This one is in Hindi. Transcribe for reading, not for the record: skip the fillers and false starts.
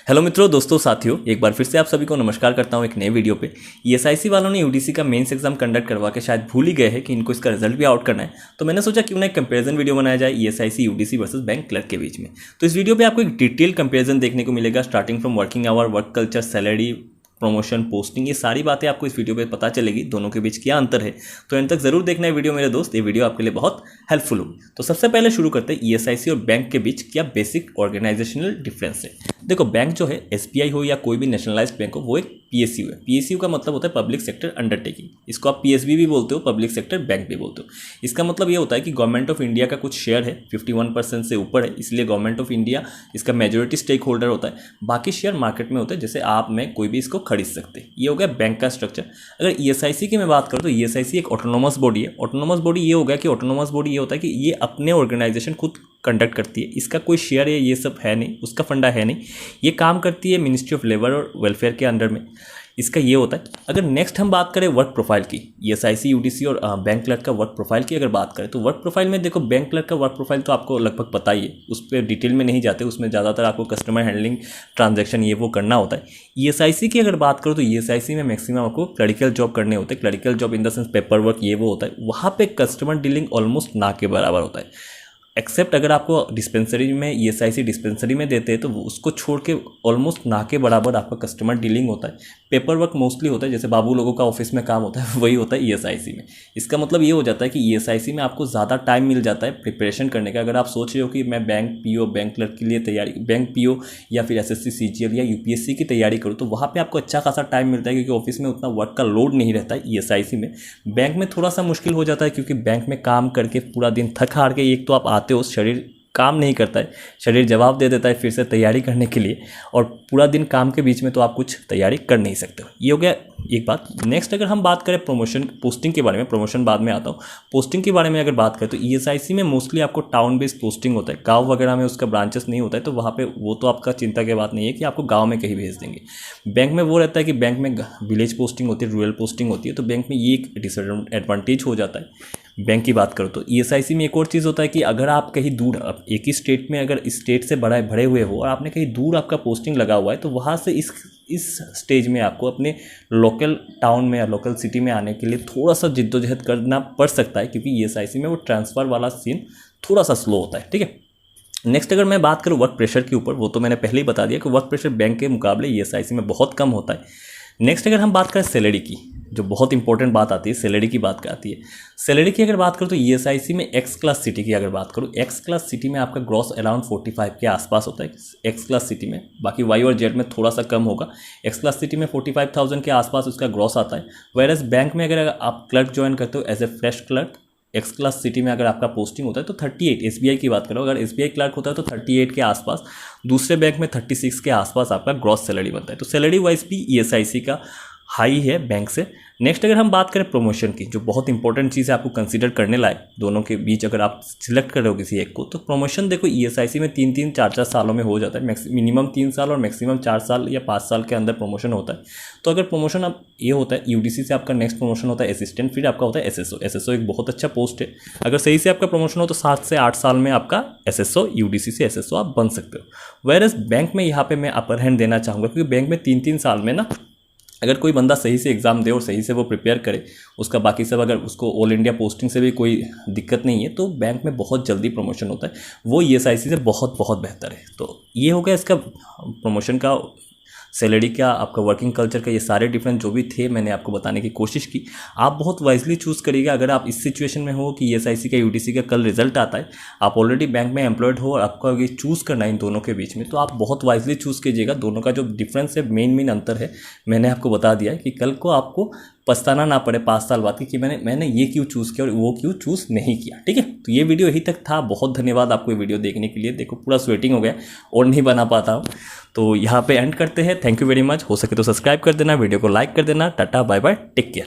हेलो मित्रों, दोस्तों, साथियों, एक बार फिर से आप सभी को नमस्कार करता हूं एक नए वीडियो पे। ईएसआईसी वालों ने यूडीसी का मेंस एग्जाम कंडक्ट करवा के शायद भूल ही गए हैं कि इनको इसका रिजल्ट भी आउट करना है। तो मैंने सोचा क्यों ना एक कंपैरिजन वीडियो बनाया जाए ESIC UDC versus bank clerk के बीच में। तो इस वीडियो पे आपको एक डिटेल कंपैरिजन देखने को मिलेगा, starting from working hour, work culture, salary, promotion, posting, ये सारी बातें आपको इस वीडियो पे पता चलेगी, दोनों के बीच क्या अंतर है। तो एंड तक जरूर देखना है वीडियो मेरे दोस्त, ये वीडियो आपके लिए बहुत हेल्पफुल होगी। तो सबसे पहले शुरू करते हैं ईएसआईसी और बैंक के बीच क्या बेसिक ऑर्गेनाइजेशनल डिफरेंस है। देखो, बैंक जो है एसबीआई हो या कोई भी नेशनलाइज्ड बैंक हो, वो एक पीएसयू है। पीएसयू का मतलब होता है पब्लिक सेक्टर अंडरटेकिंग। इसको आप पीएसबी भी बोलते हो, पब्लिक सेक्टर बैंक भी बोलते हो। इसका मतलब ये होता है कि गवर्नमेंट ऑफ इंडिया का कुछ शेयर है, 51% से ऊपर है, इसलिए गवर्नमेंट ऑफ इंडिया इसका मेजोरिटी स्टेक होल्डर होता है। बाकी शेयर मार्केट में होते हैं, जैसे आप में कोई भी इसको खरीद सकते हैं। ये हो गया बैंक का स्ट्रक्चर। अगर ईएसआईसी की मैं बात करूँ तो ईएसआईसी एक ऑटोनोमस बॉडी है। ऑटोनोमस बॉडी ये हो गया कि ऑटोनोमस बॉडी ये होता है कि ये अपने ऑर्गेनाइजेशन खुद कंडक्ट करती है। इसका कोई शेयर है ये सब है नहीं, उसका फंडा है नहीं। ये काम करती है मिनिस्ट्री ऑफ लेबर और वेलफेयर के अंडर में, इसका ये होता है। अगर नेक्स्ट हम बात करें वर्क प्रोफाइल की, ईएसआईसी यूडीसी और बैंक क्लर्क का वर्क प्रोफाइल की अगर बात करें तो वर्क प्रोफाइल में देखो, बैंक क्लर्क का वर्क प्रोफाइल तो आपको लगभग पता ही है, उस पर डिटेल में नहीं जाते। उसमें ज़्यादातर आपको कस्टमर हैंडलिंग, ट्रांजैक्शन ये वो करना होता है। ईएसआईसी की अगर बात करो तो ईएसआईसी में मैक्सिमम आपको क्लरिकल जॉब करने होते हैं। Clerical job in the sense paper work ये वो होता है। वहाँ पे कस्टमर डीलिंग ऑलमोस्ट ना के बराबर होता है, एक्सेप्ट अगर आपको डिस्पेंसरी में ईएसआईसी डिस्पेंसरी में देते हैं तो उसको छोड़ के ऑलमोस्ट ना के बराबर आपका कस्टमर डीलिंग होता है। पेपर वर्क मोस्टली होता है, जैसे बाबू लोगों का ऑफिस में काम होता है, वही होता है ईएसआईसी में। इसका मतलब ये हो जाता है कि ईएसआईसी में आपको ज़्यादा टाइम मिल जाता है प्रिपरेशन करने का। अगर आप सोच रहे हो कि मैं बैंक पीओ, बैंक क्लर्क के लिए तैयारी, बैंक पीओ या फिर एसएससी सीजीएल या यूपीएससी की तैयारी करूँ तो वहाँ पर आपको अच्छा खासा टाइम मिलता है, क्योंकि ऑफिस में उतना वर्क का लोड नहीं रहता है ईएसआईसी में। बैंक में थोड़ा सा मुश्किल हो जाता है, क्योंकि बैंक में काम करके पूरा दिन थक हार के एक तो आप आते हो, शरीर काम नहीं करता है, शरीर जवाब दे देता है फिर से तैयारी करने के लिए, और पूरा दिन काम के बीच में तो आप कुछ तैयारी कर नहीं सकते हो। ये हो गया एक बात। नेक्स्ट अगर हम बात करें प्रमोशन, पोस्टिंग के बारे में, प्रमोशन बाद में आता हूँ। पोस्टिंग के बारे में अगर बात करें तो ईएसआईसी में मोस्टली आपको टाउन बेस्ड पोस्टिंग होता है। गाँव वगैरह में उसका ब्रांचेस नहीं होता है, तो वहाँ पे वो तो आपका चिंता की बात नहीं है कि आपको गाँव में कहीं भेज देंगे। बैंक में वो रहता है कि बैंक में विलेज पोस्टिंग होती है, रूरल पोस्टिंग होती है, तो बैंक में ये एक डिसएडवांटेज हो जाता है। बैंक की बात करो तो ईएसआईसी में एक और चीज़ होता है कि अगर आप कहीं दूर, अब एक ही स्टेट में अगर स्टेट से भरे हुए हो और आपने कहीं दूर आपका पोस्टिंग लगा हुआ है, तो वहाँ से इस स्टेज में आपको अपने लोकल टाउन में या लोकल सिटी में आने के लिए थोड़ा सा जिद्दोजहद करना पड़ सकता है, क्योंकि ईएसआईसी में वो ट्रांसफ़र वाला सीन थोड़ा सा स्लो होता है। ठीक है, नेक्स्ट अगर मैं बात करूँ वर्क प्रेशर के ऊपर, वो तो मैंने पहले ही बता दिया कि वर्क प्रेशर बैंक के मुकाबले ईएसआईसी में बहुत कम होता है। नेक्स्ट अगर हम बात करें सैलरी की, जो बहुत इंपॉर्टेंट बात आती है, सैलरी की बात आती है। सैलरी की अगर बात करूँ तो ईएसआईसी में एक्स क्लास सिटी की अगर बात करूँ, एक्स क्लास सिटी में आपका ग्रॉस अराउंड 45 के आसपास होता है एक्स क्लास सिटी में। बाकी वाई और जेड में थोड़ा सा कम होगा। एक्स क्लास सिटी में 45,000 के आसपास उसका ग्रॉस आता है। वेयरएज बैंक में अगर आप क्लर्क ज्वाइन करते हो as a fresh clerk, X class city में अगर आपका पोस्टिंग होता है तो 38, एसबीआई की बात करो, अगर एसबीआई क्लर्क होता है तो 38 के आसपास, दूसरे बैंक में 36 के आसपास आपका ग्रॉस सैलरी बनता है। तो सैलरी वाइज भी ईएसआईसी का हाई है बैंक से। नेक्स्ट अगर हम बात करें प्रमोशन की, जो बहुत इंपॉर्टेंट चीज़ है आपको कंसीडर करने लायक, दोनों के बीच अगर आप सिलेक्ट कर रहे हो किसी एक को, तो प्रमोशन देखो ईएसआईसी में 3-3, 4-4 सालों में हो जाता है। मिनिमम 3 साल और मैक्सिमम 4 साल या 5 साल के अंदर प्रमोशन होता है। तो अगर प्रमोशन आप ये होता है यूडीसी से, आपका नेक्स्ट प्रमोशन होता है असिस्टेंट, फिर आपका होता है एसएसओ। एसएसओ एक बहुत अच्छा पोस्ट है, अगर सही से आपका प्रमोशन हो तो 7 से 8 साल में आपका एसएसओ, यूडीसी से एसएसओ आप बन सकते हो। वेयरएज बैंक में यहाँ पे मैं अपर हैंड देना चाहूँगा, क्योंकि बैंक में 3-3 साल में ना, अगर कोई बंदा सही से एग्ज़ाम दे और सही से वो प्रिपेयर करे, उसका बाकी सब, अगर उसको ऑल इंडिया पोस्टिंग से भी कोई दिक्कत नहीं है, तो बैंक में बहुत जल्दी प्रमोशन होता है। वो ईएसआईसी से बहुत बहुत बेहतर है। तो ये हो गया इसका प्रमोशन का, सैलरी का, आपका वर्किंग कल्चर का, ये सारे डिफरेंस जो भी थे मैंने आपको बताने की कोशिश की। आप बहुत वाइजली चूज़ करिएगा। अगर आप इस सिचुएशन में हो कि ईएसआईसी का, यूडीसी का कल रिजल्ट आता है, आप ऑलरेडी बैंक में एम्प्लॉयड हो और आपको अगर चूज़ करना है इन दोनों के बीच में, तो आप बहुत वाइजली चूज़ कीजिएगा। दोनों का जो डिफरेंस है, मेन अंतर है, मैंने आपको बता दिया है कि कल को आपको पछताना ना पड़े 5 साल बाद कि मैंने ये क्यों चूज़ किया और वो क्यों चूज़ नहीं किया। ठीक है, तो ये वीडियो यही तक था। बहुत धन्यवाद आपको ये वीडियो देखने के लिए। देखो पूरा स्वेटिंग हो गया और नहीं बना पाता हूँ, तो यहाँ पे एंड करते हैं। Thank you very much. हो सके तो सब्सक्राइब कर देना, वीडियो को लाइक कर देना। Tata bye bye, take care.